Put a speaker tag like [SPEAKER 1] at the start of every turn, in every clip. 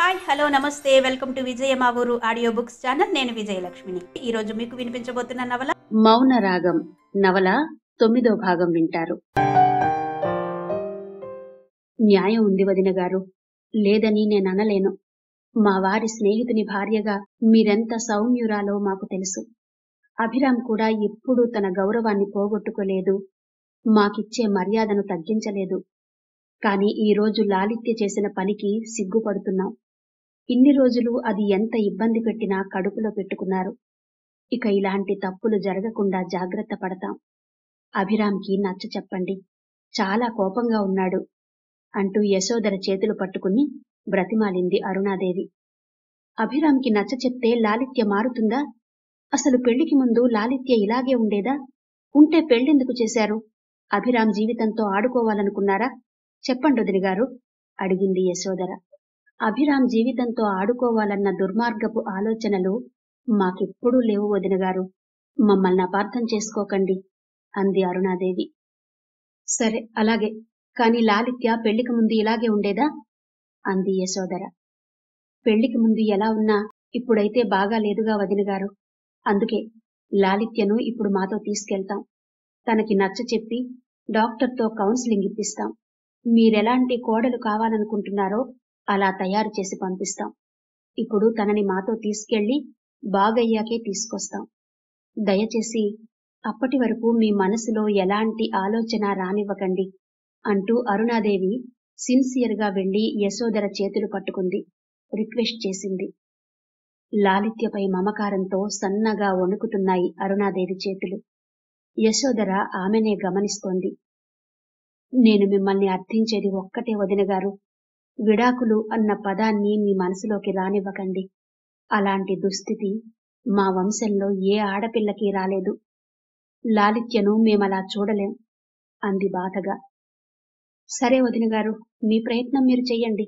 [SPEAKER 1] Hi hello నమస్తే welcome to విజయ మా ఊరు ఆడియో బుక్స్ ఛానల్. నేను విజయలక్ష్మిని. ఈ రోజు మీకు వినిపించబోతున్న నవల
[SPEAKER 2] మౌన రాగం నవల 9వ భాగం వింటారు. న్యాయం ఉంది వదిన గారు, లేదని నేననలేను. మా వారి స్నేహితుని భార్యగా మీరెంత సౌమ్యురాలో మాకు తెలుసు. అభిరామ్ కూడా ఎప్పుడూ తన గౌరవాన్ని పోగొట్టుకోలేదు, మాకిచ్చే మర్యాదను తగ్గించలేదు. కాని ఈరోజు లాలిత్య చేసిన పనికి సిగ్గుపడుతున్నాం. ఇన్ని రోజులు అది ఎంత ఇబ్బంది పెట్టినా కడుపులో పెట్టుకున్నారు. ఇక ఇలాంటి తప్పులు జరగకుండా జాగ్రత్త పడతాం. అభిరామ్కి నచ్చ చెప్పండి, చాలా కోపంగా ఉన్నాడు అంటూ యశోదర చేతులు పట్టుకుని బ్రతిమాలింది అరుణాదేవి. అభిరామ్కి నచ్చ చెప్తే లాలిత్య మారుతుందా? అసలు పెళ్లికి ముందు లాలిత్య ఇలాగే ఉండేదా? ఉంటే పెళ్ళెందుకు చేశారు? అభిరామ్ జీవితంతో ఆడుకోవాలనుకున్నారా? చెప్పండి వదినగారు, అడిగింది యశోదర. అభిరామ్ జీవితంతో ఆడుకోవాలన్న దుర్మార్గపు ఆలోచనలు మాకెప్పుడూ లేవు వదినగారు, మమ్మల్ని అపార్థం చేసుకోకండి అంది అరుణాదేవి. సరే అలాగే, కాని లాలిత్య పెళ్లికి ముందు ఇలాగే ఉండేదా? అంది యశోదర. పెళ్లికి ముందు ఎలా ఉన్నా ఇప్పుడైతే బాగా లేదుగా వదినగారు. అందుకే లాలిత్యను ఇప్పుడు మాతో తీసుకెళ్తాం. తనకి నచ్చ చెప్పి డాక్టర్తో కౌన్సిలింగ్ ఇప్పిస్తాం. మీరెలాంటి కోడలు కావాలనుకుంటున్నారో అలా తయారు చేసి పంపిస్తాం. ఇప్పుడు తనని మాతో తీసుకెళ్లి బాగయ్యాకే తీసుకొస్తాం. దయచేసి అప్పటి వరకు మీ మనసులో ఎలాంటి ఆలోచన రానివ్వకండి అంటూ అరుణాదేవి సిన్సియర్గా వెళ్లి యశోదర చేతులు పట్టుకుంది, రిక్వెస్ట్ చేసింది. లాలిత్యపై మమకారంతో సన్నగా వణుకుతున్నాయి అరుణాదేవి చేతులు. యశోదర ఆమెనే గమనిస్తోంది. నేను మిమ్మల్ని అర్థించేది ఒక్కటే వదినగారు, విడాకులు అన్న పదాన్ని మీ మనసులోకి రానివ్వకండి. అలాంటి దుస్థితి మా వంశంలో ఏ ఆడపిల్లకి రాలేదు. లాలిత్యను మేమలా చూడలేం అంది బాధగా. సరే వదినగారు, మీ ప్రయత్నం మీరు చెయ్యండి.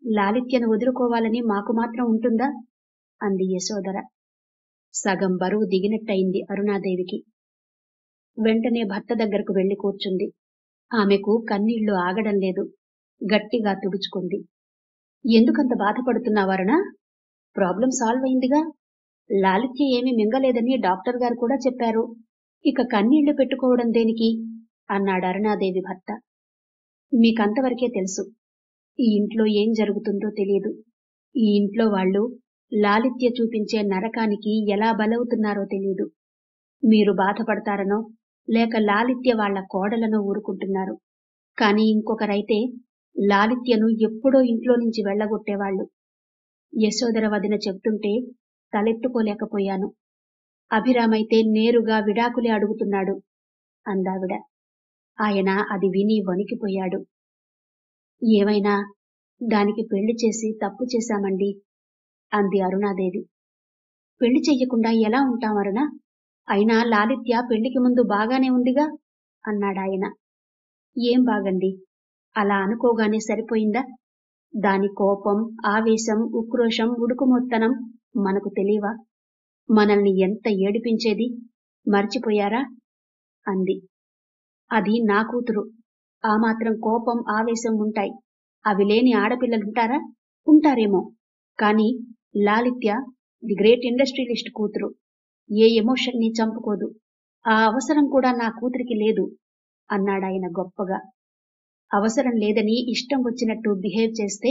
[SPEAKER 2] లాలిత్యను వదులుకోవాలని మాకు మాత్రం ఉంటుందా? అంది యశోదర. సగం బరువు దిగినట్టయింది అరుణాదేవికి. వెంటనే భర్త దగ్గరకు వెళ్లి కూర్చుంది. ఆమెకు కన్నీళ్లు ఆగడం లేదు. గట్టిగా తుడుచుకుంది. ఎందుకంత బాధపడుతున్నావరుణ? ప్రాబ్లం సాల్వ్ అయిందిగా. లాలిత్య ఏమీ మింగలేదని డాక్టర్ గారు కూడా చెప్పారు. ఇక కన్నీళ్లు పెట్టుకోవడం దేనికి? అన్నాడు అరుణాదేవి భర్త. మీకంతవరకే తెలుసు. ఈ ఇంట్లో ఏం జరుగుతుందో తెలియదు. ఈ ఇంట్లో వాళ్ళు లాలిత్య చూపించే నరకానికి ఎలా బలవుతున్నారో తెలియదు. మీరు బాధపడతారనో లేక లాలిత్య వాళ్ల కోడలనో ఊరుకుంటున్నారు. కాని ఇంకొకరైతే లాలిత్యను ఎప్పుడో ఇంట్లో నుంచి వెళ్లగొట్టేవాళ్లు. యశోదర వదిన చెప్తుంటే తలెత్తుకోలేకపోయాను. అభిరామైతే నేరుగా విడాకులే అడుగుతున్నాడు అందావిడ. ఆయన అది విని వణికిపోయాడు. ఏమైనా దానికి పెళ్లి చేసి తప్పు చేశామండి అంది అరుణాదేవి. పెళ్లి చెయ్యకుండా ఎలా ఉంటాం అరుణ? అయినా లాలిత్య పెళ్లికి ముందు బాగానే ఉందిగా అన్నాడాయన. ఏం బాగండి? అలా అనుకోగానే సరిపోయిందా? దాని కోపం, ఆవేశం, ఉక్రోషం, ఉడుకుమొత్తనం మనకు తెలియవా? మనల్ని ఎంత ఏడిపించేది మర్చిపోయారా? అంది. అది నా కూతురు. ఆ మాత్రం కోపం, ఆవేశం ఉంటాయి. అవి లేని ఆడపిల్లలుంటారా? ఉంటారేమో. కాని లాలిత్య ది గ్రేట్ ఇండస్ట్రియలిస్ట్ కూతురు. ఏ ఎమోషన్ని చంపుకోదు. ఆ అవసరం కూడా నా కూతురికి లేదు అన్నాడాయన గొప్పగా. అవసరం లేదని ఇష్టం వచ్చినట్టు బిహేవ్ చేస్తే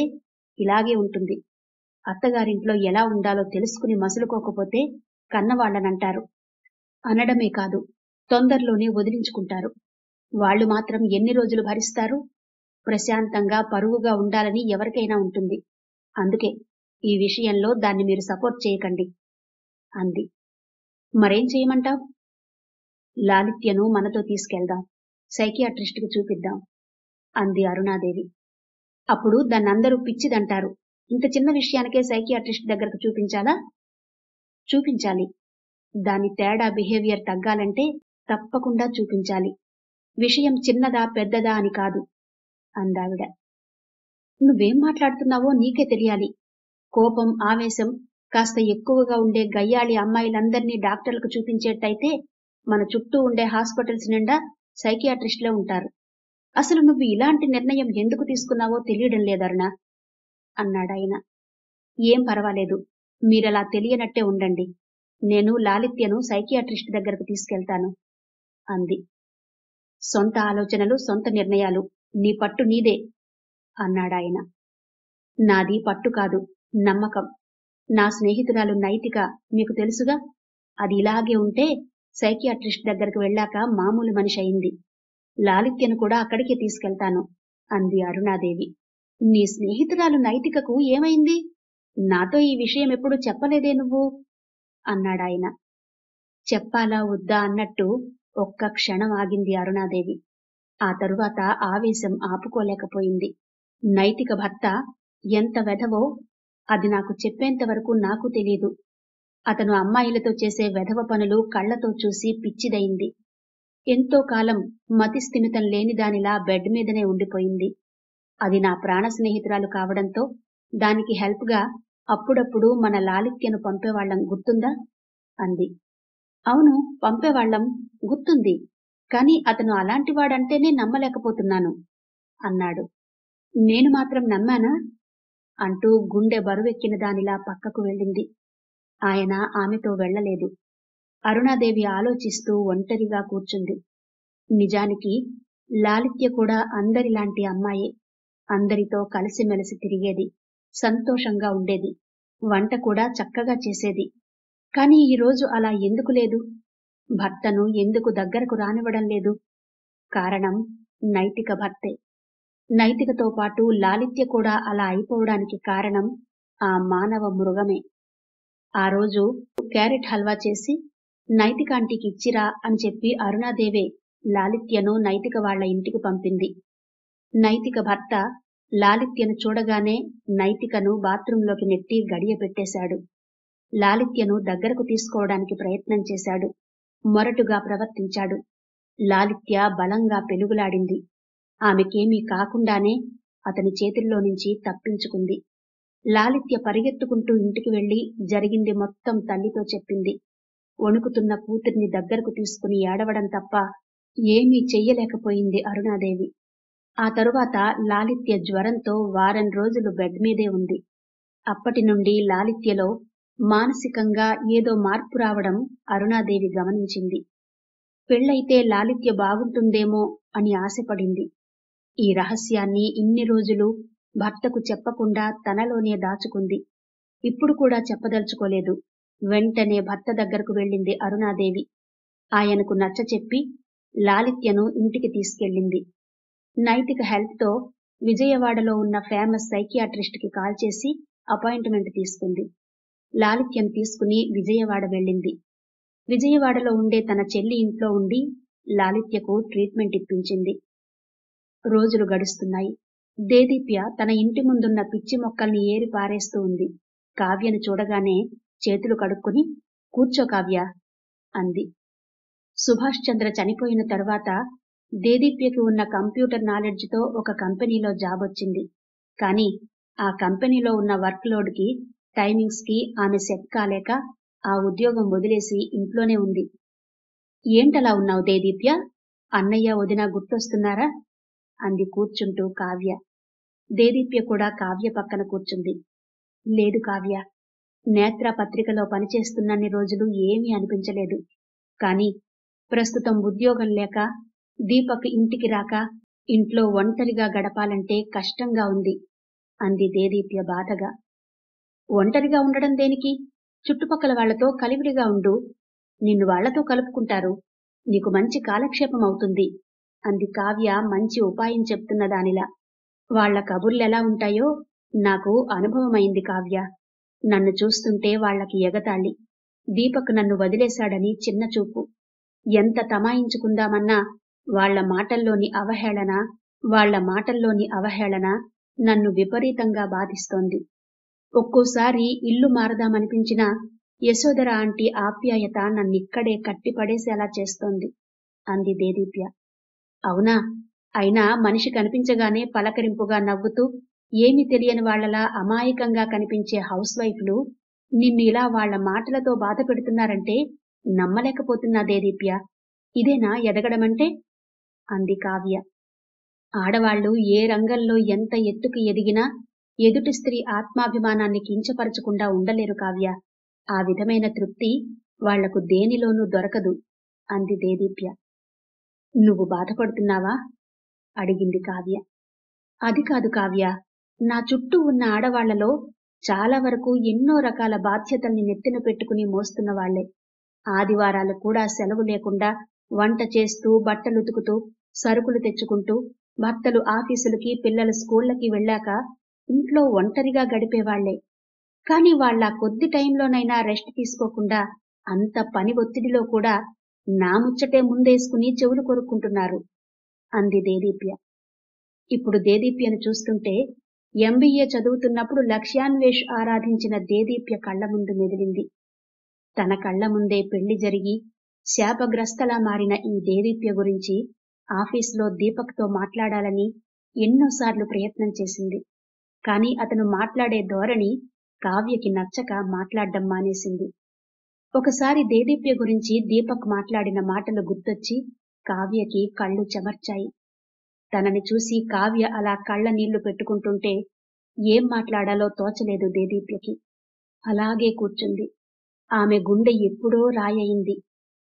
[SPEAKER 2] ఇలాగే ఉంటుంది. అత్తగారింట్లో ఎలా ఉండాలో తెలుసుకుని మసులుకోకపోతే కన్నవాళ్లనంటారు. అనడమే కాదు, తొందరలోనే వదిలించుకుంటారు. వాళ్లు మాత్రం ఎన్ని రోజులు భరిస్తారు? ప్రశాంతంగా పరువుగా ఉండాలని ఎవరికైనా ఉంటుంది. అందుకే ఈ విషయంలో దాన్ని మీరు సపోర్ట్ చేయకండి అంది. మరేం చేయమంటావ్? లాలిత్యను మనతో తీసుకెళ్దాం, సైకియాట్రిస్ట్కి చూపిద్దాం అంది అరుణాదేవి. అప్పుడు దాన్నందరూ పిచ్చిదంటారు. ఇంత చిన్న విషయానికే సైకియాట్రిస్ట్ దగ్గరకు చూపించాలా? చూపించాలి. దాని తేడా బిహేవియర్ తగ్గాలంటే తప్పకుండా చూపించాలి. విషయం చిన్నదా పెద్దదా అని కాదు అందావిడ. నువ్వేం మాట్లాడుతున్నావో నీకే తెలియాలి. కోపం, ఆవేశం కాస్త ఎక్కువగా ఉండే గయ్యాళి అమ్మాయిలందర్నీ డాక్టర్లకు చూపించేట్టయితే మన చుట్టూ ఉండే హాస్పిటల్స్ నిండా సైకియాట్రిస్టులే ఉంటారు. అసలు నువ్వు ఇలాంటి నిర్ణయం ఎందుకు తీసుకున్నావో తెలియడం లేదరుణ అన్నాడాయన. ఏం పర్వాలేదు. మీరలా తెలియనట్టే ఉండండి. నేను లాలిత్యను సైకియాట్రిస్ట్ దగ్గరకు తీసుకెళ్తాను అంది. సొంత ఆలోచనలు, సొంత నిర్ణయాలు. నీ పట్టు నీదే అన్నాడాయన. నాది పట్టు కాదు, నమ్మకం. నా స్నేహితురాలు నైతిక మీకు తెలుసుగా. అది ఇలాగే ఉంటే సైకియాట్రిస్ట్ దగ్గరకు వెళ్ళాక మామూలు మనిషి అయింది. లాలిత్యను కూడా అక్కడికే తీసుకెళ్తాను అంది అరుణాదేవి. నీ స్నేహితురాలు నైతికకు ఏమైంది? నాతో ఈ విషయం ఎప్పుడు చెప్పలేదే నువ్వు అన్నాడాయన. చెప్పాలా వద్దా అన్నట్టు ఒక్క క్షణం ఆగింది అరుణాదేవి. ఆ తరువాత ఆవేశం ఆపుకోలేకపోయింది. నైతిక భర్త ఎంత వెధవో అది నాకు చెప్పేంతవరకు నాకు తెలీదు. అతను అమ్మాయిలతో చేసే వెధవ పనులు కళ్లతో చూసి పిచ్చిదయింది. ఎంతో కాలం మతిస్థిమితం లేనిదానిలా బెడ్ మీదనే ఉండిపోయింది. అది నా ప్రాణ స్నేహితురాలు కావడంతో దానికి హెల్ప్ గా అప్పుడప్పుడు మన లాలిత్యను పంపేవాళ్లం, గుర్తుందా అంది. అవును, పంపేవాళ్లం, గుర్తుంది. కాని అతను అలాంటివాడంటేనే నమ్మలేకపోతున్నాను అన్నాడు. నేను మాత్రం నమ్మానా అంటూ గుండె బరువెక్కిన దానిలా పక్కకు వెళ్ళింది. ఆయన ఆమెతో వెళ్లలేదు. అరుణాదేవి ఆలోచిస్తూ ఒంటరిగా కూర్చుంది. నిజానికి లాలిత్య కూడా అందరిలాంటి అమ్మాయే. అందరితో కలిసిమెలిసి తిరిగేది, సంతోషంగా ఉండేది, వంట కూడా చక్కగా చేసేది. కాని ఈరోజు అలా ఎందుకు లేదు? భర్తను ఎందుకు దగ్గరకు రానివ్వడం లేదు? కారణం నైతిక భర్తే. నైతికతో పాటు లాలిత్య కూడా అలా అయిపోవడానికి కారణం ఆ మానవ మృగమే. ఆ రోజు క్యారెట్ హల్వా చేసి నైతిక ఆంటీకి ఇచ్చిరా అని చెప్పి అరుణాదేవే లాలిత్యను నైతిక వాళ్ల ఇంటికి పంపింది. నైతిక భర్త లాలిత్యను చూడగానే నైతికను బాత్రూంలోకి నెట్టి గడియ పెట్టేశాడు. లాలిత్యను దగ్గరకు తీసుకోవడానికి ప్రయత్నం చేశాడు. మొరటుగా ప్రవర్తించాడు. లాలిత్య బలంగా పెనుగులాడింది. ఆమెకేమీ కాకుండానే అతని చేతుల్లో నుంచి తప్పించుకుంది. లాలిత్య పరిగెత్తుకుంటూ ఇంటికి వెళ్లి జరిగింది మొత్తం తల్లితో చెప్పింది. వణుకుతున్న కూతుర్ని దగ్గరకు తీసుకుని ఏడవడం తప్ప ఏమీ చెయ్యలేకపోయింది అరుణాదేవి. ఆ తరువాత లాలిత్య జ్వరంతో వారం రోజులు బెడ్ మీదే ఉంది. అప్పటి నుండి లాలిత్యలో మానసికంగా ఏదో మార్పు రావడం అరుణాదేవి గమనించింది. పెళ్లైతే లాలిత్య బాగుంటుందేమో అని ఆశపడింది. ఈ రహస్యాన్ని ఇన్ని రోజులు భర్తకు చెప్పకుండా తనలోనే దాచుకుంది. ఇప్పుడు కూడా చెప్పదలుచుకోలేదు. వెంటనే భర్త దగ్గరకు వెళ్ళింది అరుణాదేవి. ఆయనకు నచ్చచెప్పి లాలిత్యను ఇంటికి తీసుకెళ్ళింది. నైతిక హెల్ప్ తో విజయవాడలో ఉన్న ఫేమస్ సైకియాట్రిస్ట్ కి కాల్ చేసి అపాయింట్మెంట్ తీసుకుంది. లాలిత్యను తీసుకుని విజయవాడ వెళ్ళింది. విజయవాడలో ఉండే తన చెల్లి ఇంట్లో ఉండి లాలిత్యకు ట్రీట్మెంట్ ఇప్పించింది. రోజులు గడుస్తున్నాయి. దేదీప్య తన ఇంటి ముందున్న పిచ్చి మొక్కల్ని ఏరి పారేస్తూ ఉంది. కావ్యను చూడగానే చేతులు కడుక్కుని కూర్చో కావ్య అంది. సుభాష్ చంద్ర చనిపోయిన తరువాత దేదీప్యకి ఉన్న కంప్యూటర్ నాలెడ్జ్తో ఒక కంపెనీలో జాబ్ వచ్చింది. కానీ ఆ కంపెనీలో ఉన్న వర్క్ లోడ్ కి, టైమింగ్స్ కి ఆమె సెట్ కాలేక ఆ ఉద్యోగం వదిలేసి ఇంట్లోనే ఉంది. ఏంటలా ఉన్నావు దేదీప్య? అన్నయ్య వదిన గుర్తొస్తున్నారా అంది కూర్చుంటూ కావ్య. దేదీప్య కూడా కావ్య పక్కన కూర్చుంది. లేదు కావ్య, నేత్ర పత్రికలో పనిచేస్తున్నన్ని రోజులు ఏమీ అనిపించలేదు. కాని ప్రస్తుతం ఉద్యోగం లేక, దీపక్ ఇంటికి రాక ఇంట్లో ఒంటరిగా గడపాలంటే కష్టంగా ఉంది అంది దేదీప్య బాధగా. ఒంటరిగా ఉండడం దేనికి? చుట్టుపక్కల వాళ్లతో కలివిడిగా ఉండు. నిన్ను వాళ్లతో కలుపుకుంటారు. నీకు మంచి కాలక్షేపం అవుతుంది అంది కావ్య మంచి ఉపాయం చెప్తున్న దానిలా. వాళ్ల కబుర్లెలా ఉంటాయో నాకు అనుభవమైంది కావ్య. నన్ను చూస్తుంటే వాళ్లకి ఎగతాళి. దీపక్ నన్ను వదిలేశాడని చిన్న చూపు. ఎంత తమాయించుకుందామన్నా వాళ్ల మాటల్లోని అవహేళన నన్ను విపరీతంగా బాధిస్తోంది. ఒక్కోసారి ఇల్లు మారదామనిపించినా యశోధర ఆంటీ ఆప్యాయత నన్నిక్కడే కట్టిపడేసేలా చేస్తోంది అంది దేదీప్య. అవునా? అయినా మనిషి కనిపించగానే పలకరింపుగా నవ్వుతూ ఏమీ తెలియని వాళ్లలా అమాయకంగా కనిపించే హౌస్ వైఫ్లు నిన్ను ఇలా వాళ్ల మాటలతో బాధ పెడుతున్నారంటే నమ్మలేకపోతున్నా దేదీప్య. ఇదేనా ఎదగడమంటే అంది కావ్య. ఆడవాళ్లు ఏ రంగంలో ఎంత ఎత్తుకు ఎదిగినా ఎదుటి స్త్రీ ఆత్మాభిమానాన్ని కించపరచకుండా ఉండలేరు కావ్య. ఆ విధమైన తృప్తి వాళ్లకు దేనిలోనూ దొరకదు అంది దేదీప్య. నువ్వు బాధపడుతున్నావా అడిగింది కావ్య. అది కాదు కావ్య, నా చుట్టూ ఉన్న ఆడవాళ్లలో చాలా వరకు ఎన్నో రకాల బాధ్యతల్ని నెత్తిన పెట్టుకుని మోస్తున్న వాళ్లే. ఆదివారాలు కూడా సెలవు లేకుండా వంట చేస్తూ, బట్టలుతుకుతూ, సరుకులు తెచ్చుకుంటూ, భర్తలు ఆఫీసులకి, పిల్లలు స్కూళ్లకి వెళ్ళాక ఇంట్లో ఒంటరిగా గడిపేవాళ్లే. కాని వాళ్ల కొద్ది టైంలోనైనా రెస్ట్ తీసుకోకుండా అంత పని ఒత్తిడిలో కూడా నా ముచ్చటే ముందేసుకుని చెవులు కొరుక్కుంటున్నారు అంది దేదీప్య. ఇప్పుడు దేదీప్యను చూస్తుంటే ఎంబీఏ చదువుతున్నప్పుడు లక్ష్యాన్వేష్ ఆరాధించిన దేదీప్య కళ్ల ముందు మెదిలింది. తన కళ్ల ముందే పెళ్లి జరిగి శాపగ్రస్తలా మారిన ఈ దేదీప్య గురించి ఆఫీసులో దీపక్తో మాట్లాడాలని ఎన్నోసార్లు ప్రయత్నం చేసింది. కాని అతను మాట్లాడే ధోరణి కావ్యకి నచ్చక మాట్లాడ్డం మానేసింది. ఒకసారి దేదీప్య గురించి దీపక్ మాట్లాడిన మాటలు గుర్తొచ్చి కావ్యకి కళ్ళు చెమర్చాయి. తనని చూసి కావ్య అలా కళ్ల నీళ్లు పెట్టుకుంటుంటే ఏం మాట్లాడాలో తోచలేదు దేదీప్యకి. అలాగే కూర్చుంది. ఆమె గుండె ఎప్పుడో రాయయింది.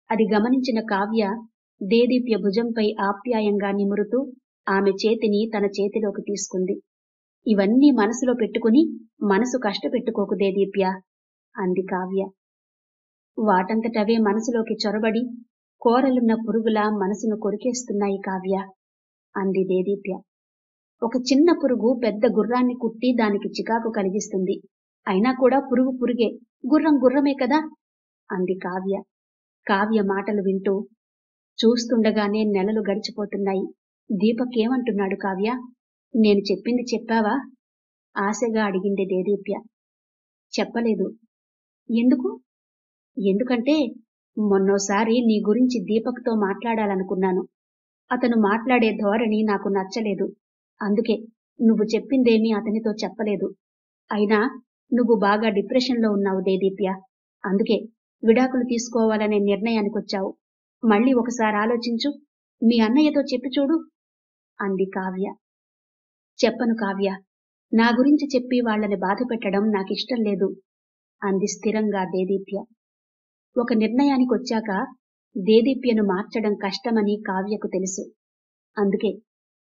[SPEAKER 2] అది గమనించిన కావ్య దేదీప్య భుజంపై ఆప్యాయంగా నిమురుతూ ఆమె చేతిని తన చేతిలోకి తీసుకుంది. ఇవన్నీ మనసులో పెట్టుకుని మనసు కష్టపెట్టుకోకు దేదీప్య అంది కావ్య. వాటంతటవే మనసులోకి చొరబడి కోరలున్న పురుగులా మనసును కొరికేస్తున్నాయి కావ్య అంది దేదీప్య. ఒక చిన్న పురుగు పెద్ద గుర్రాన్ని కుట్టి దానికి చికాకు కలిగిస్తుంది. అయినా కూడా పురుగు పురుగే, గుర్రం గుర్రమే కదా అంది కావ్య. కావ్య మాటలు వింటూ చూస్తుండగానే నెలలు గడిచిపోతున్నాయి. దీపక్ ఏమంటున్నాడు కావ్య? నేను చెప్పింది చెప్పావా ఆశగా అడిగింది దేదీప్య. చెప్పలేదు. ఎందుకు? ఎందుకంటే మొన్నోసారి నీ గురించి దీపక్తో మాట్లాడాలనుకున్నాను. అతను మాట్లాడే ధోరణి నాకు నచ్చలేదు. అందుకే నువ్వు చెప్పిందేమీ అతనితో చెప్పలేదు. అయినా నువ్వు బాగా డిప్రెషన్లో ఉన్నావు దేదీప్య. అందుకే విడాకులు తీసుకోవాలనే నిర్ణయానికొచ్చావు. మళ్ళీ ఒకసారి ఆలోచించు. మీ అన్నయ్యతో చెప్పి చూడు అంది కావ్య. చెప్పను కావ్య. నా గురించి చెప్పి వాళ్లని బాధ పెట్టడం నాకిష్టం లేదు అంది స్థిరంగా దేదీప్య. ఒక నిర్ణయానికొచ్చాక దేదీప్యను మార్చడం కష్టమని కావ్యకు తెలుసు. అందుకే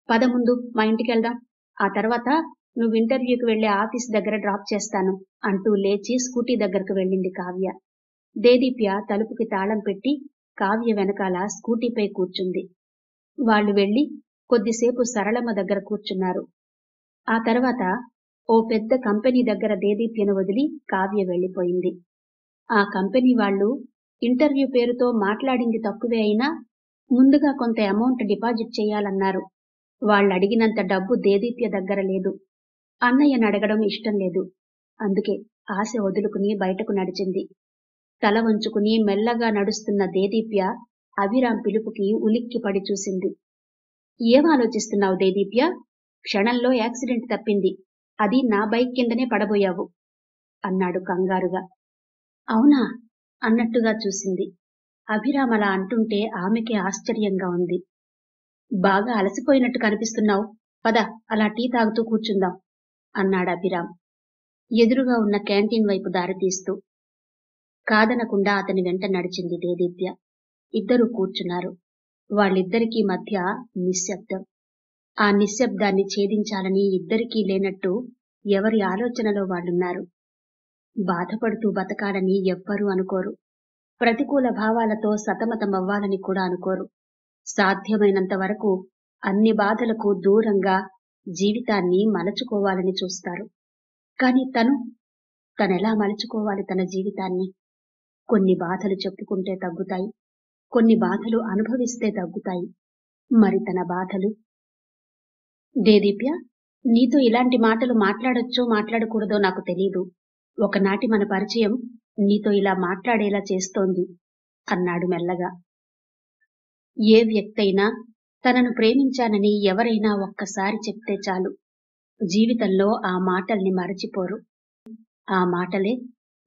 [SPEAKER 2] పద ముందు మా ఇంటికెళ్దాం. ఆ తర్వాత నువ్వు ఇంటర్వ్యూకి వెళ్లే ఆఫీస్ దగ్గర డ్రాప్ చేస్తాను అంటూ లేచి స్కూటీ దగ్గరకు వెళ్ళింది కావ్య. దేదీప్య తలుపుకి తాళం పెట్టి కావ్య వెనకాల స్కూటీపై కూర్చుంది. వాళ్లు వెళ్లి కొద్దిసేపు సరళమ్మ దగ్గర కూర్చున్నారు. ఆ తర్వాత ఓ పెద్ద కంపెనీ దగ్గర దేదీప్యను వదిలి కావ్య వెళ్లిపోయింది. ఆ కంపెనీ వాళ్లు ఇంటర్వ్యూ పేరుతో మాట్లాడింది తక్కువే అయినా ముందుగా కొంత అమౌంట్ డిపాజిట్ చేయాలన్నారు. వాళ్ళడిగినంత డబ్బు దేదీప్య దగ్గర లేదు. అన్నయ్యను అడగడం ఇష్టం లేదు. అందుకే ఆశ వదులుకుని బయటకు నడిచింది. తల వంచుకుని మెల్లగా నడుస్తున్న దేదీప్య అభిరాం పిలుపుకి ఉలిక్కిపడి చూసింది. ఏం ఆలోచిస్తున్నావు దేదీప్య? క్షణంలో యాక్సిడెంట్ తప్పింది. అది నా బైక్ కిందనే పడబోయావు అన్నాడు కంగారుగా. అవునా అన్నట్టుగా చూసింది. అభిరాం అలా అంటుంటే ఆమెకే ఆశ్చర్యంగా ఉంది. బాగా అలసిపోయినట్టు కనిపిస్తున్నావు. పద అలా టీ తాగుతూ కూర్చుందాం అన్నాడు అభిరాం ఎదురుగా ఉన్న క్యాంటీన్ వైపు దారితీస్తూ. కాదనకుండా అతని వెంట నడిచింది దేదీప్య. ఇద్దరూ కూర్చున్నారు. వాళ్ళిద్దరికీ మధ్య నిశ్శబ్దం. ఆ నిశ్శబ్దాన్ని ఛేదించాలని ఇద్దరికీ లేనట్టు ఎవరి ఆలోచనలో వాళ్ళున్నారు. బాధపడుతూ బతకాలని ఎవ్వరూ అనుకోరు. ప్రతికూల భావాలతో సతమతమవ్వాలని కూడా అనుకోరు. సాధ్యమైనంత వరకు అన్ని బాధలకు దూరంగా జీవితాన్ని మలచుకోవాలని చూస్తారు. కాని తనెలా మలుచుకోవాలి తన జీవితాన్ని? కొన్ని బాధలు చెప్పుకుంటే తగ్గుతాయి, కొన్ని బాధలు అనుభవిస్తే తగ్గుతాయి. మరి తన బాధలు? దేదీప్య, నీతో ఇలాంటి మాటలు మాట్లాడొచ్చో మాట్లాడకూడదో నాకు తెలీదు. ఒకనాటి మన పరిచయం నీతో ఇలా మాట్లాడేలా చేస్తోంది అన్నాడు మెల్లగా. ఏ వ్యక్తైనా తనను ప్రేమించానని ఎవరైనా ఒక్కసారి చెప్తే చాలు, జీవితంలో ఆ మాటల్ని మరచిపోరు. ఆ మాటలే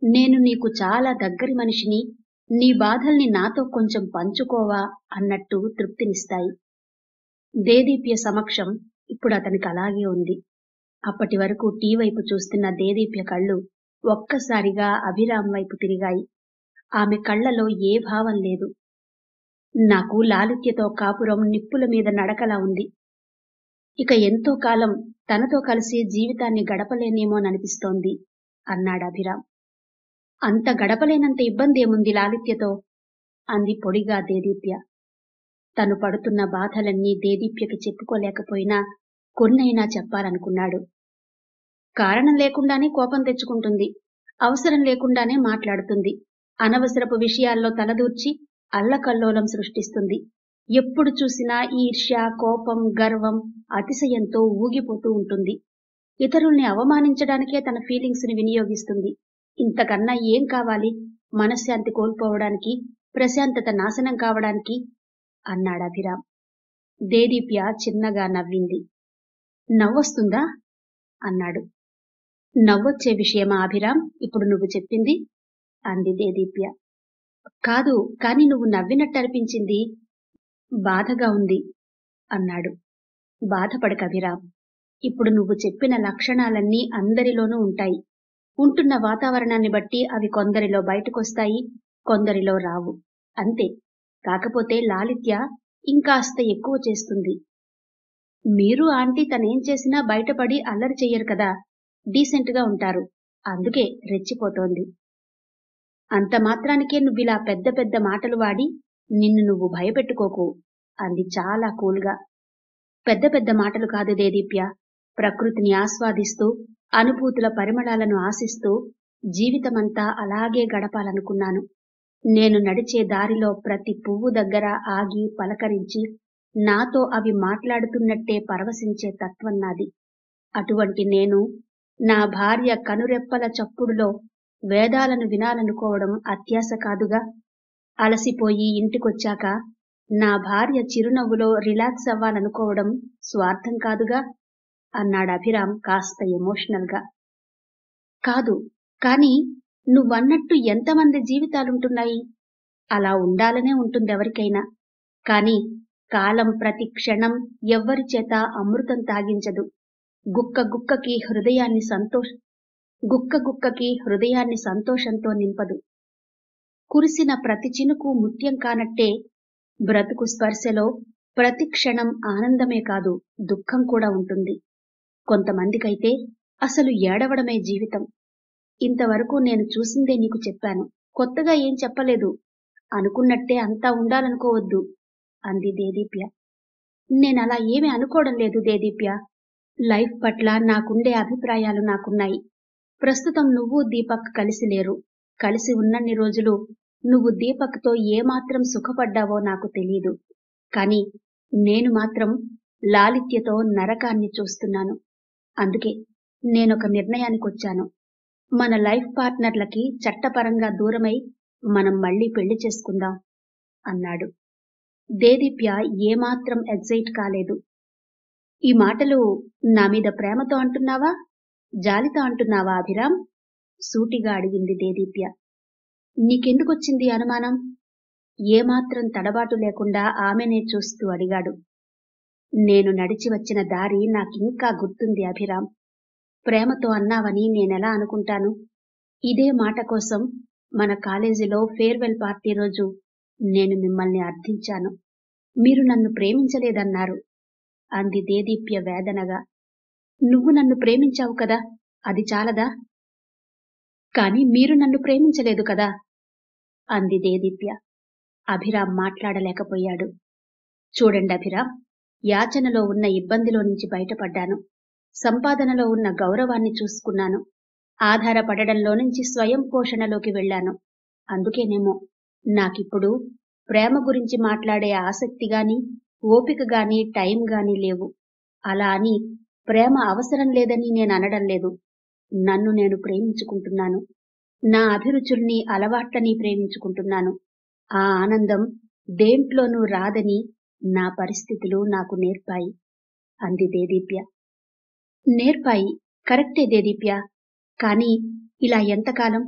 [SPEAKER 2] నేను నీకు చాలా దగ్గరి మనిషిని, నీ బాధల్ని నాతో కొంచెం పంచుకోవా అన్నట్టు తృప్తినిస్తాయి. దేదీప్య సమక్షం ఇప్పుడు అతనికి అలాగే ఉంది. అప్పటి వరకు టీ వైపు చూస్తున్న దేదీప్య కళ్ళు ఒక్కసారిగా అభిరామ్ వైపు తిరిగాయి. ఆమె కళ్లలో ఏ భావం లేదు. నాకు లాలిత్యతో కాపురం నిప్పుల మీద నడకలా ఉంది. ఇక ఎంతో కాలం తనతో కలిసి జీవితాన్ని గడపలేనేమోననిపిస్తోంది అన్నాడు అభిరామ్. అంత గడపలేనంత ఇబ్బంది ఏముంది లాలిత్యతో? అంది పొడిగా దేదీప్య. తను పడుతున్న బాధలన్నీ దేదీప్యకి చెప్పుకోలేకపోయినా కొన్నైనా చెప్పాలనుకున్నాడు. కారణం లేకుండానే కోపం తెచ్చుకుంటుంది, అవసరం లేకుండానే మాట్లాడుతుంది, అనవసరపు విషయాల్లో తలదూర్చి అల్లకల్లోలం సృష్టిస్తుంది. ఎప్పుడు చూసినా ఈర్ష్య, కోపం, గర్వం, అతిశయంతో ఊగిపోతూ ఉంటుంది. ఇతరుల్ని అవమానించడానికే తన ఫీలింగ్స్ ని వినియోగిస్తుంది. ఇంతకన్నా ఏం కావాలి మనశ్శాంతి కోల్పోవడానికి, ప్రశాంతత నాశనం కావడానికి? అన్నాడు అభిరామ్. దేదీప్య చిన్నగా నవ్వింది. నవ్వొస్తుందా అన్నాడు. నవ్వొచ్చే విషయమా అభిరామ్ ఇప్పుడు నువ్వు చెప్పింది? అంది దేదీప్య. కాదు, కాని నువ్వు నవ్వినట్టు అనిపించింది. బాధగా ఉంది అన్నాడు. బాధపడక అభిరామ్. ఇప్పుడు నువ్వు చెప్పిన లక్షణాలన్నీ అందరిలోనూ ఉంటాయి. ఉంటున్న వాతావరణాన్ని బట్టి అవి కొందరిలో బయటకొస్తాయి, కొందరిలో రావు. అంతే. కాకపోతే లాలిత్య ఇంకాస్త ఎక్కువ చేస్తుంది. మీరు ఆంటీ తనేం చేసినా బయటపడి అల్లరి చెయ్యరు కదా, డీసెంట్గా ఉంటారు. అందుకే రెచ్చిపోతోంది. అంత మాత్రానికే నువ్విలా పెద్ద పెద్ద మాటలు వాడి నిన్ను నువ్వు భయపెట్టుకోకు అంది చాలా కూల్గా. పెద్ద పెద్ద మాటలు కాదు దేదీప్య. ప్రకృతిని ఆస్వాదిస్తూ, అనుభూతుల పరిమళాలను ఆశిస్తూ జీవితమంతా అలాగే గడపాలనుకున్నాను. నేను నడిచే దారిలో ప్రతి పువ్వు దగ్గర ఆగి పలకరించి నాతో అవి మాట్లాడుతున్నట్టే పరవశించే తత్వం నాది. అటువంటి నేను నా భార్య కనురెప్పల చప్పుడులో వేదాలను వినాలనుకోవడం అత్యాశ కాదుగా. అలసిపోయి ఇంటికొచ్చాక నా భార్య చిరునవ్వులో రిలాక్స్ అవ్వాలనుకోవడం స్వార్థం కాదుగా అన్నాడు అభిరామ్ కాస్త ఎమోషనల్ గా. కాదు, కాని నువ్వన్నట్టు ఎంతమంది జీవితాలుంటున్నాయి? అలా ఉండాలనే ఉంటుందెవరికైనా. కాని కాలం ప్రతి క్షణం ఎవ్వరి చేత అమృతం తాగించదు. గుక్క గుక్కకి హృదయాన్ని సంతోషంతో నింపదు. కురిసిన ప్రతి చినుకు ముత్యం కానట్టే బ్రతుకు స్పర్శలో ప్రతి క్షణం ఆనందమే కాదు, దుఃఖం కూడా ఉంటుంది. కొంతమందికైతే అసలు ఏడవడమే జీవితం. ఇంతవరకు నేను చూసిందే నీకు చెప్పాను, కొత్తగా ఏం చెప్పలేదు. అనుకున్నట్టే అంతా ఉండాలనుకోవద్దు అంది దేదీప్య. నేనలా ఏమీ అనుకోవడం లేదు దేదీప్య. లైఫ్ పట్ల నాకుండే అభిప్రాయాలు నాకున్నాయి. ప్రస్తుతం నువ్వు దీపక్ కలిసి లేరు. కలిసి ఉన్నన్ని రోజులు నువ్వు దీపక్తో ఏమాత్రం సుఖపడ్డావో నాకు తెలీదు. కాని నేను మాత్రం లాలిత్యతో నరకాన్ని చూస్తున్నాను. అందుకే నేనొక నిర్ణయానికొచ్చాను. మన లైఫ్ పార్ట్నర్లకి చట్టపరంగా దూరమై మనం మళ్లీ పెళ్లి చేసుకుందాం అన్నాడు. దేదీప్య ఏమాత్రం ఎగ్జైట్ కాలేదు. ఈ మాటలు నా మీద ప్రేమతో అంటున్నావా, జాలితో అంటున్నావా అభిరామ్? సూటిగా అడిగింది దేదీప్య. నీకెందుకొచ్చింది అనుమానం? ఏమాత్రం తడబాటు లేకుండా ఆమెనే చూస్తూ అడిగాడు. నేను నడిచి వచ్చిన దారి నాకింకా గుర్తుంది అభిరామ్. ప్రేమతో అన్నావని నేనెలా అనుకుంటాను? ఇదే మాట కోసం మన కాలేజీలో ఫేర్వెల్ పార్టీ రోజు నేను మిమ్మల్ని అర్థించాను. మీరు నన్ను ప్రేమించలేదన్నారు అంది దేదీప్య వేదనగా. నువ్వు నన్ను ప్రేమించావు కదా, అది చాలదా? కాని మీరు నన్ను ప్రేమించలేదు కదా అంది దేదీప్య. అభిరామ్ మాట్లాడలేకపోయాడు. చూడండి అభిరామ్, యాచనలో ఉన్న ఇబ్బందిలో నుంచి బయటపడ్డాను. సంపాదనలో ఉన్న గౌరవాన్ని చూసుకున్నాను. ఆధారపడడంలో నుంచి స్వయం పోషణలోకి వెళ్లాను. అందుకేనేమో నాకిప్పుడు ప్రేమ గురించి మాట్లాడే ఆసక్తి గాని, ఓపిక గాని, టైం గాని లేవు. అలా అని ప్రేమ అవసరం లేదని నేను అనడం లేదు. నన్ను నేను ప్రేమించుకుంటున్నాను. నా అభిరుచుల్ని, అలవాట్లని ప్రేమించుకుంటున్నాను. ఆ ఆనందం దేంట్లోనూ రాదని నా పరిస్థితులు నాకు నేర్పాయి అంది దేదీప్య. నేర్పాయి, కరెక్టే దేదీప్య. కాని ఇలా ఎంతకాలం?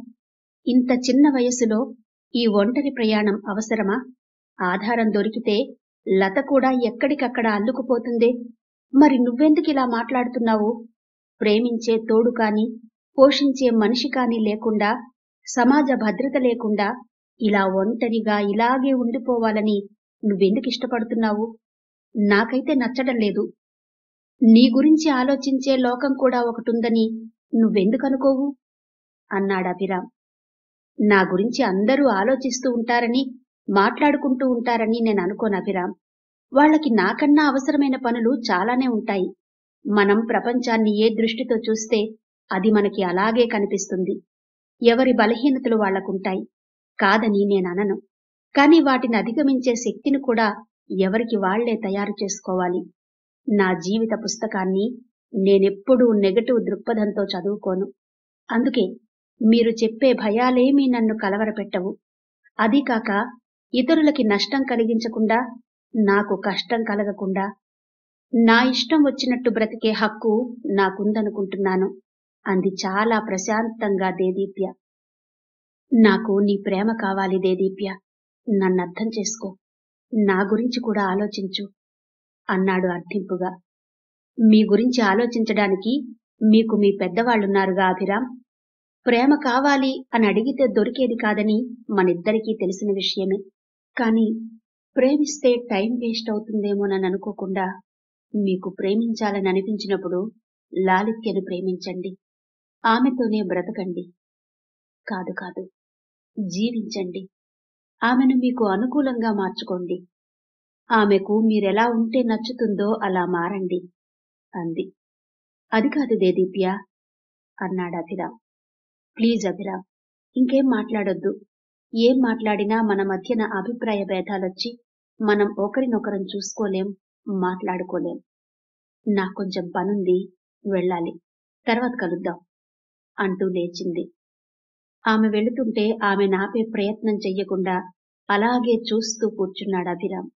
[SPEAKER 2] ఇంత చిన్న వయసులో ఈ ఒంటరి ప్రయాణం అవసరమా? ఆధారం దొరికితే లత కూడా ఎక్కడికక్కడ అల్లుకుపోతుందే. మరి నువ్వెందుకిలా మాట్లాడుతున్నావు? ప్రేమించే తోడు కాని, పోషించే మనిషి కాని లేకుండా, సమాజ భద్రత లేకుండా ఇలా ఒంటరిగా ఇలాగే ఉండిపోవాలని నువ్వెందుకు ఇష్టపడుతున్నావు? నాకైతే నచ్చడం లేదు. నీ గురించి ఆలోచించే లోకం కూడా ఒకటుందని నువ్వెందుకనుకోవు? అన్నాడు అభిరామ్. నా గురించి అందరూ ఆలోచిస్తూ ఉంటారని, మాట్లాడుకుంటూ ఉంటారని నేను అనుకోను అభిరామ్. వాళ్ళకి నాకన్నా అవసరమైన పనులు చాలానే ఉంటాయి. మనం ప్రపంచాన్ని ఏ దృష్టితో చూస్తే అది మనకి అలాగే కనిపిస్తుంది. ఎవరి బలహీనతలు వాళ్లకుంటాయి, కాదని నేననను. కాని వాటిని అధిగమించే శక్తిని కూడా ఎవరికి వాళ్లే తయారు చేసుకోవాలి. నా జీవిత పుస్తకాన్ని నేనెప్పుడూ నెగటివ్ దృక్పథంతో చదువుకోను. అందుకే మీరు చెప్పే భయాలేమీ నన్ను కలవరపెట్టవు. అదీకాక ఇతరులకి నష్టం కలిగించకుండా, నాకు కష్టం కలగకుండా నా ఇష్టం వచ్చినట్టు బ్రతికే హక్కు నాకుందనుకుంటున్నాను అంది చాలా ప్రశాంతంగా దేదీప్య. నాకు నీ ప్రేమ కావాలి దేదీప్య. నన్నర్థం చేసుకో. నా గురించి కూడా ఆలోచించు అన్నాడు అర్థింపుగా. మీ గురించి ఆలోచించడానికి మీకు మీ పెద్దవాళ్లున్నారుగా అభిరామ్. ప్రేమ కావాలి అని అడిగితే దొరికేది కాదని మనిద్దరికీ తెలిసిన విషయమే. కాని ప్రేమిస్తే టైం వేస్ట్ అవుతుందేమోనని అనుకోకుండా మీకు ప్రేమించాలని అనిపించినప్పుడు లాలిత్యను ప్రేమించండి. ఆమెతోనే బ్రతకండి. కాదు కాదు, జీవించండి. ఆమెను మీకు అనుకూలంగా మార్చుకోండి. ఆమెకు మీరెలా ఉంటే నచ్చుతుందో అలా మారండి అంది. అది కాదు దేదీప్య అన్నాడు అభిరామ్. ప్లీజ్ అభిరామ్, ఇంకేం మాట్లాడొద్దు. ఏం మాట్లాడినా మన మధ్యన అభిప్రాయ భేదాలొచ్చి మనం ఒకరినొకరం చూసుకోలేం, మాట్లాడుకోలేం. నాకొంచెం పనుంది, వెళ్ళాలి. తర్వాత కలుద్దాం అంటూ లేచింది. ఆమె వెళుతుంటే ఆమె నాపే ప్రయత్నం చెయ్యకుండా అలాగే చూస్తూ కూర్చున్నాడు అభిరామ్.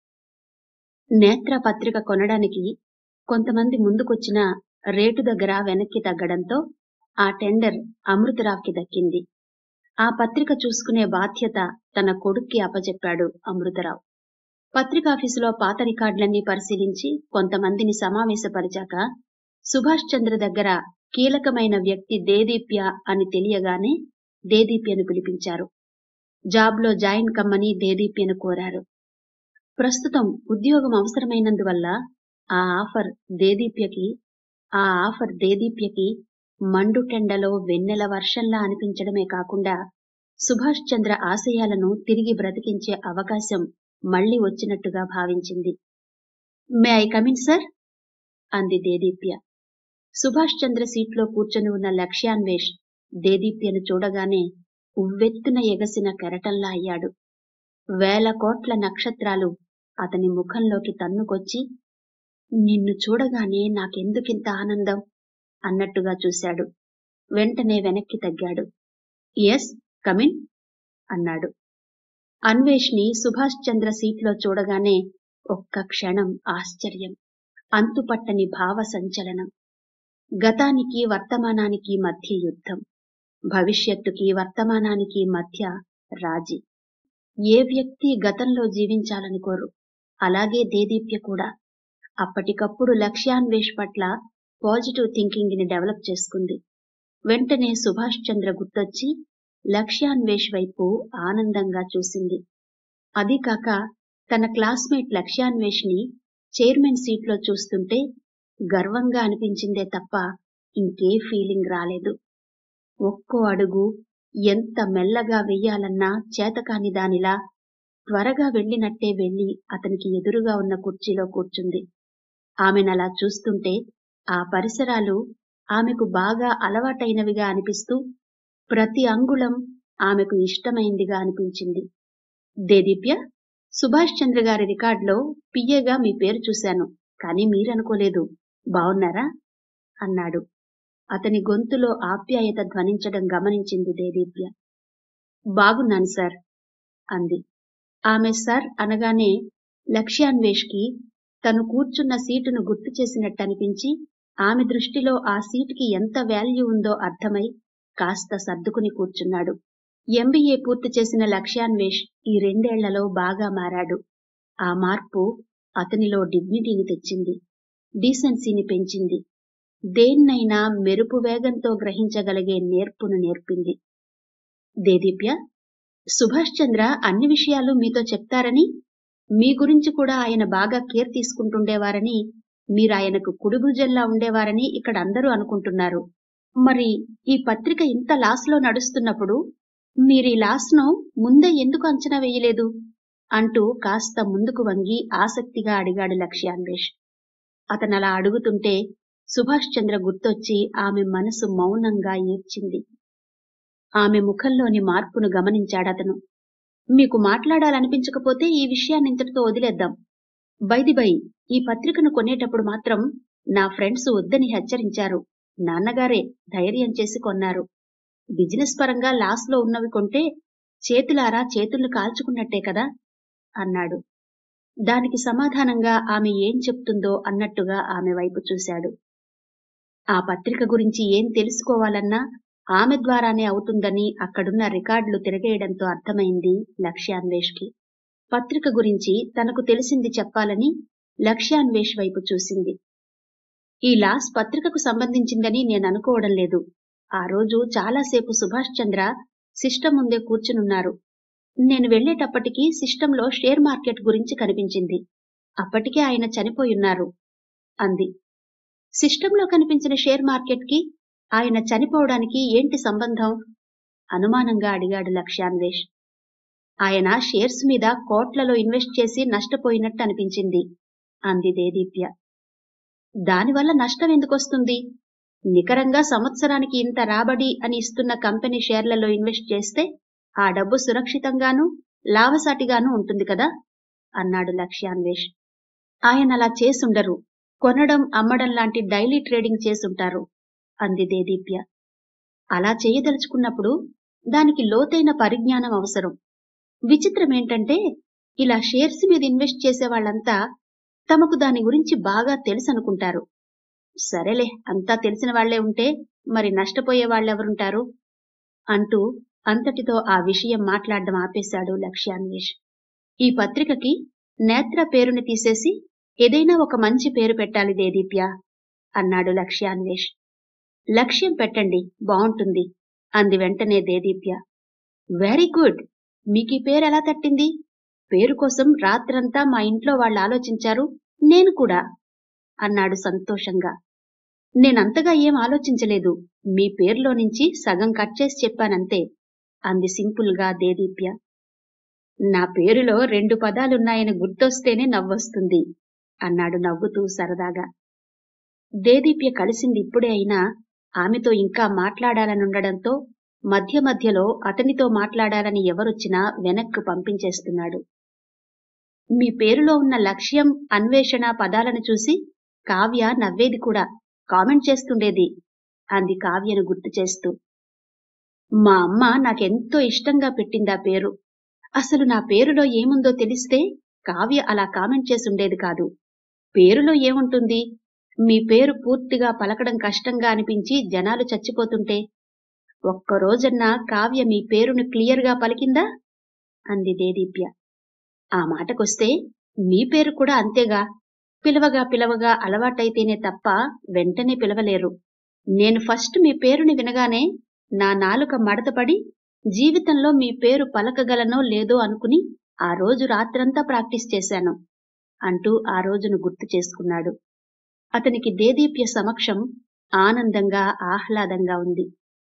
[SPEAKER 2] నేత్ర పత్రిక కొనడానికి కొంతమంది ముందుకొచ్చినా రేటు దగ్గర వెనక్కి తగ్గడంతో ఆ టెండర్ అమృతరావుకి దక్కింది. ఆ పత్రిక చూసుకునే బాధ్యత తన కొడుక్కి అప్పచెప్పాడు అమృతరావు. పత్రికాఫీసులో పాత రికార్డులన్నీ పరిశీలించి కొంతమందిని సమావేశపరిచాక సుభాష్ చంద్ర దగ్గర కీలకమైన వ్యక్తి దేదీప్య అని తెలియగానే దేదీప్యను పిలిపించారు. జాబ్లో జాయిన్ కమ్మని దేదీప్యను కోరారు. ప్రస్తుతం ఉద్యోగం అవసరమైనందువల్ల ఆ ఆఫర్ దేదీప్యకి మండుటెండలో వెన్నెల వర్షంలా అనిపించడమే కాకుండా సుభాష్ చంద్ర ఆశయాలను తిరిగి బ్రతికించే అవకాశం మళ్లీ వచ్చినట్టుగా భావించింది. మే ఐ కమిన్ సార్ అంది దేదీప్య. సుభాష్ చంద్ర సీట్లో కూర్చొని ఉన్న లక్ష్యాన్వేష్ దేదీప్యను చూడగానే ఉవ్వెత్తున ఎగసిన కెరటంలా అయ్యాడు. 1000 కోట్ల నక్షత్రాలు అతని ముఖంలోకి తన్నుకొచ్చి, నిన్ను చూడగానే నాకెందుకింత ఆనందం అన్నట్టుగా చూశాడు. వెంటనే వెనక్కి తగ్గాడు. ఎస్ కమిన్ అన్నాడు. అన్వేష్ని సుభాష్ చంద్ర సీట్లో చూడగానే ఒక్క క్షణం ఆశ్చర్యం, అంతుపట్టని భావ సంచలనం. గతానికి వర్తమానానికి మధ్య యుద్ధం, భవిష్యత్తుకి వర్తమానానికి మధ్య రాజీ. ఏ వ్యక్తి గతంలో జీవించాలనుకోరు, అలాగే దేదీప్య కూడా. అప్పటికప్పుడు లక్ష్యాన్వేష్ పట్ల పాజిటివ్ థింకింగ్ ని డెవలప్ చేసుకుంది. వెంటనే సుభాష్ చంద్ర గుర్తొచ్చి లక్ష్యాన్వేష్ వైపు ఆనందంగా చూసింది. అదీకాక తన క్లాస్మేట్ లక్ష్యాన్వేష్ ని చైర్మన్ సీట్లో చూస్తుంటే గర్వంగా అనిపించిందే తప్ప ఇంకే ఫీలింగ్ రాలేదు. ఒక్కో అడుగు ఎంత మెల్లగా వెయ్యాలన్నా చేతకాని దానిలా త్వరగా వెళ్లినట్టే వెళ్లి అతనికి ఎదురుగా ఉన్న కుర్చీలో కూర్చుంది. ఆమెనలా చూస్తుంటే ఆ పరిసరాలు ఆమెకు బాగా అలవాటైనవిగా అనిపిస్తూ ప్రతి అంగుళం ఆమెకు ఇష్టమైందిగా అనిపించింది. దేదీప్య, సుభాష్ చంద్ర గారి రికార్డులో పిఏగా మీ పేరు చూశాను, కానీ మీరనుకోలేదు. బావున్నారా అన్నాడు. అతని గొంతులో ఆప్యాయత ధ్వనించడం గమనించింది దేదీప్య. బాగున్నాను సార్ అంది. ఆమె సార్ అనగానే లక్ష్యాన్వేష్కి తను కూర్చున్న సీటును గుర్తు చేసినట్టనిపించి ఆమె దృష్టిలో ఆ సీటుకి ఎంత వాల్యూ ఉందో అర్థమై కాస్త సర్దుకుని కూర్చున్నాడు. ఎంబీఏ పూర్తి చేసిన లక్ష్యాన్వేష్ ఈ 2 ఏళ్లలో బాగా మారాడు. ఆ మార్పు అతనిలో డిగ్నిటీని తెచ్చింది, డీసెన్సీని పెంచింది. దేన్నైనా మెరుపు వేగంతో గ్రహించగలిగే నేర్పును నేర్పింది. దేదీప్య, సుభాష్ చంద్ర అన్ని విషయాలు మీతో చెప్తారని, మీ గురించి కూడా ఆయన బాగా కేర్ తీసుకుంటుండేవారని, మీరాయనకు కుడిభుజంలా ఉండేవారని ఇక్కడ అందరూ అనుకుంటున్నారు. మరి ఈ పత్రిక ఇంత లాస్లో నడుస్తున్నప్పుడు మీరీ లాస్ను ముందే ఎందుకు అంచనా వేయలేదు అంటూ కాస్త ముందుకు వంగి ఆసక్తిగా అడిగాడు లక్ష్యాన్వేష్. అతనలా అడుగుతుంటే సుభాష్ చంద్ర గుర్తొచ్చి ఆమె మనసు మౌనంగా ఏడ్చింది. ఆమె ముఖంలోని మార్పును గమనించాడతను. మీకు మాట్లాడాలనిపించకపోతే ఈ విషయాన్నింతటితో వదిలేద్దాం. బై ఈ పత్రికను కొనేటప్పుడు మాత్రం నా ఫ్రెండ్స్ వద్దని హెచ్చరించారు. నాన్నగారే ధైర్యం చేసి కొన్నారు. బిజినెస్ పరంగా లాస్లో ఉన్నవి కొంటే చేతులారా చేతుల్ని కాల్చుకున్నట్టే కదా అన్నాడు. దానికి సమాధానంగా ఆమె ఏం చెప్తుందో అన్నట్టుగా ఆమె వైపు చూశాడు. ఆ పత్రిక గురించి ఏం తెలుసుకోవాలన్నా ఆమె ద్వారానే అవుతుందని అక్కడున్న రికార్డులు తిరగేయడంతో అర్థమైంది లక్ష్యాన్వేష్కి. పత్రిక గురించి తనకు తెలిసింది చెప్పాలని లక్ష్యాన్వేష్ వైపు చూసింది. ఈ లాస్ పత్రికకు సంబంధించిందని నేననుకోవడం లేదు. ఆ రోజు చాలాసేపు సుభాష్ చంద్ర సిస్టమ్ ముందే కూర్చునున్నారు. నేను వెళ్లేటప్పటికీ సిస్టంలో షేర్ మార్కెట్ గురించి కనిపించింది. అప్పటికే ఆయన చనిపోయున్నారు అంది. సిస్టంలో కనిపించిన షేర్ మార్కెట్కి ఆయన చనిపోవడానికి ఏంటి సంబంధం? అనుమానంగా అడిగాడు లక్ష్యాన్వేష్. ఆయన షేర్స్ మీద కోట్లలో ఇన్వెస్ట్ చేసి నష్టపోయినట్టు అనిపించింది అంది దేదీప్య. దానివల్ల నష్టం ఎందుకొస్తుంది? నికరంగా సంవత్సరానికి ఇంత రాబడి అని ఇస్తున్న కంపెనీ షేర్లలో ఇన్వెస్ట్ చేస్తే ఆ డబ్బు సురక్షితంగానూ లాభసాటిగానూ ఉంటుంది కదా అన్నాడు లక్ష్యాన్వేష్. ఆయన అలా చేసుండరు. కొనడం అమ్మడం లాంటి డైలీ ట్రేడింగ్ చేసుంటారు అంది దేదీప్య. అలా చేయదలుచుకున్నప్పుడు దానికి లోతైన పరిజ్ఞానం అవసరం. విచిత్రమేంటంటే ఇలా షేర్స్ మీద ఇన్వెస్ట్ చేసే వాళ్ళంతా తమకు దాని గురించి బాగా తెలుసనుకుంటారు. సరేలే, అంతా తెలిసిన వాళ్లే ఉంటే మరి నష్టపోయే వాళ్ళెవరుంటారు అంటూ అంతటితో ఆ విషయం మాట్లాడడం ఆపేశాడు లక్ష్యాన్వేష్. ఈ పత్రికకి నేత్ర పేరుని తీసేసి ఏదైనా ఒక మంచి పేరు పెట్టాలి దేదీప్య అన్నాడు లక్ష్యాన్వేష్. లక్ష్యం పెట్టండి, బావుంటుంది అంది వెంటనే దేదీప్య. వెరీ గుడ్, మీకీ పేరు ఎలా తట్టింది? పేరు కోసం రాత్రంతా మా ఇంట్లో వాళ్ళు ఆలోచించారు, నేను కూడా అన్నాడు సంతోషంగా. నేనంతగా ఏం ఆలోచించలేదు, మీ పేరులో నుంచి సగం కట్ చేసి చెప్పానంతే అంది సింపుల్గా దేదీప్య. నా పేరులో 2 పదాలున్నాయని గుర్తొస్తేనే నవ్వొస్తుంది అన్నాడు నవ్వుతూ సరదాగా. దేదీప్య కలిసింది ఇప్పుడే అయినా ఆమెతో ఇంకా మాట్లాడాలనుండడంతో మధ్య మధ్యలో అతనితో మాట్లాడాలని ఎవరొచ్చినా వెనక్కు పంపించేస్తున్నాడు. మీ పేరులో ఉన్న లక్ష్యం, అన్వేషణ పదాలను చూసి కావ్య నవ్వేది కూడా, కామెంట్ చేస్తుండేది అంది కావ్యను గుర్తు చేస్తూ. మా అమ్మ నాకెంతో ఇష్టంగా పెట్టిందా పేరు. అసలు నా పేరులో ఏముందో తెలిస్తే కావ్య అలా కామెంట్ చేసుండేది కాదు. పేరులో ఏముంటుంది? మీ పేరు పూర్తిగా పలకడం కష్టంగా అనిపించి జనాలు చచ్చిపోతుంటే ఒక్కరోజన్నా కావ్య మీ పేరును క్లియర్గా పలికిందా అంది దేదీప్య. ఆ మాటకొస్తే మీ పేరు కూడా అంతేగా, పిలవగా అలవాటైతేనే తప్ప వెంటనే పిలవలేరు. నేను ఫస్ట్ మీ పేరుని వినగానే నా నాలుక మడతపడి జీవితంలో మీ పేరు పలకగలనో లేదో అనుకుని ఆ రోజు రాత్రంతా ప్రాక్టీస్ చేశాను అంటూ ఆ రోజును గుర్తు చేసుకున్నాడు. అతనికి దేదీప్య సమక్షం ఆనందంగా ఆహ్లాదంగా ఉంది.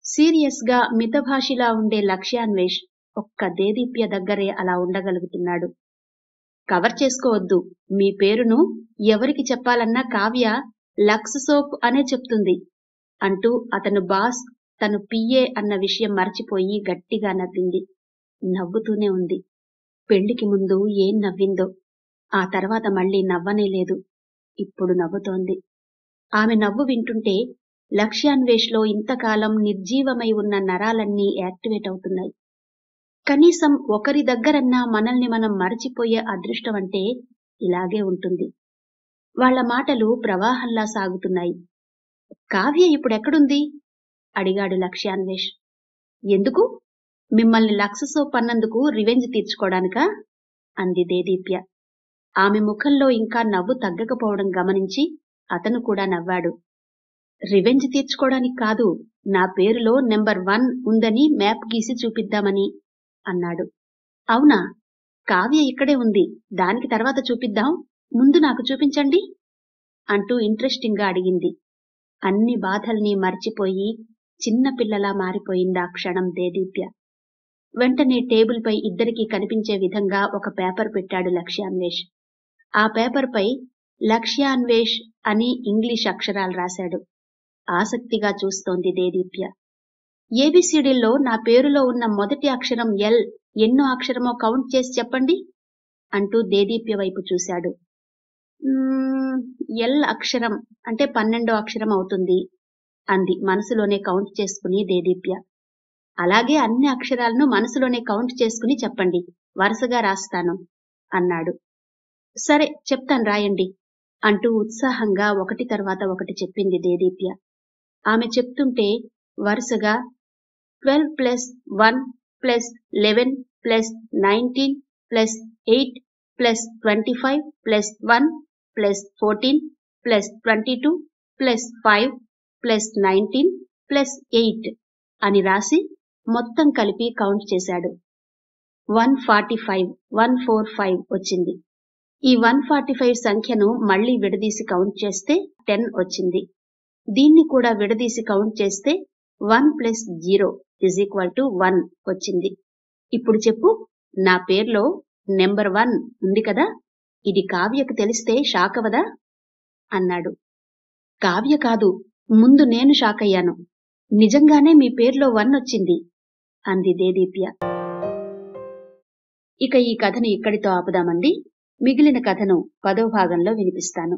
[SPEAKER 2] సీరియస్ గా మితభాషిలా ఉండే లక్ష్యాన్వేష్ ఒక్క దేదీప్య దగ్గరే అలా ఉండగలుగుతున్నాడు. కవర్ చేసుకోవద్దు, మీ పేరును ఎవరికి చెప్పాలన్నా కావ్య లక్స్ సోప్ అనే చెప్తుంది అంటూ అతను బాస్, తను పిఏ అన్న విషయం మర్చిపోయి గట్టిగా నవ్వింది. నవ్వుతూనే ఉంది. పెళ్లికి ముందు ఏం నవ్విందో, ఆ తర్వాత మళ్లీ నవ్వనే లేదు. ఇప్పుడు నవ్వుతోంది. ఆమె నవ్వు వింటుంటే లక్ష్యాన్వేష్లో ఇంతకాలం నిర్జీవమై ఉన్న నరాలన్నీ యాక్టివేట్ అవుతున్నాయి. కనీసం ఒకరి దగ్గరన్నా మనల్ని మనం మరచిపోయే అదృష్టం అంటే ఇలాగే ఉంటుంది. వాళ్ల మాటలు ప్రవాహంలా సాగుతున్నాయి. కావ్య ఇప్పుడెక్కడుంది అడిగాడు లక్ష్యాన్వేష్. ఎందుకు? మిమ్మల్ని లక్స్ సోప్ అన్నందుకు రివెంజ్ తీర్చుకోవడానికా అంది దేదీప్య. ఆమె ముఖంలో ఇంకా నవ్వు తగ్గకపోవడం గమనించి అతను కూడా నవ్వాడు. రివెంజ్ తీర్చుకోవడానికి కాదు, నా పేరులో నెంబర్ 1 ఉందని మ్యాప్ గీసి చూపిద్దామని అన్నాడు. అవునా, కావ్య ఇక్కడే ఉంది, దానికి తర్వాత చూపిద్దాం, ముందు నాకు చూపించండి అంటూ ఇంట్రెస్టింగ్ గా అడిగింది. అన్ని బాధల్ని మర్చిపోయి చిన్నపిల్లలా మారిపోయింది ఆ క్షణం దేదీప్య. వెంటనే టేబుల్ పై ఇద్దరికీ కనిపించే విధంగా ఒక పేపర్ పెట్టాడు లక్ష్యాన్వేష్. ఆ పేపర్ పై లక్ష్యాన్వేష్ అని ఇంగ్లీష్ అక్షరాలు రాశాడు. ఆసక్తిగా చూస్తోంది దేదీప్య. ఏబిసిడీల్లో నా పేరులో ఉన్న మొదటి అక్షరం ఎల్ ఎన్నో అక్షరమో కౌంట్ చేసి చెప్పండి అంటూ దేదీప్య వైపు చూశాడు. ఎల్ అక్షరం అంటే 12వ అక్షరం అవుతుంది అంది మనసులోనే కౌంట్ చేసుకుని దేదీప్య. అలాగే అన్ని అక్షరాలను మనసులోనే కౌంట్ చేసుకుని చెప్పండి, వరుసగా రాస్తాను అన్నాడు. సరే చెప్తాను, రాయండి అంటూ ఉత్సాహంగా ఒకటి తర్వాత ఒకటి చెప్పింది దేదీప్య. ఆమె చెప్తుంటే వరుసగా 12 + 1 + 11 + 19 + 8 + 25 + 1 + 14 + 22 + 5 + 19 + 8 అని రాసి మొత్తం కలిపి కౌంట్ చేశాడు. 145 వచ్చింది. ఈ 145 సంఖ్యను మళ్లీ విడదీసి కౌంట్ చేస్తే 10 వచ్చింది. దీన్ని కూడా విడదీసి కౌంట్ చేస్తే 1 + 0 = 1 వచ్చింది. ఇప్పుడు చెప్పు, నా పేర్లో నెంబర్ 1 ఉంది కదా, ఇది కావ్యకు తెలిస్తే షాక్ అవదా అన్నాడు. కావ్య కాదు, ముందు నేను షాక్ అయ్యాను. నిజంగానే మీ పేర్లో 1 వచ్చింది అంది దేదీప్య. ఇక ఈ కథను ఇక్కడితో ఆపుదామండి. మిగిలిన కథను 10వ భాగంలో వినిపిస్తాను.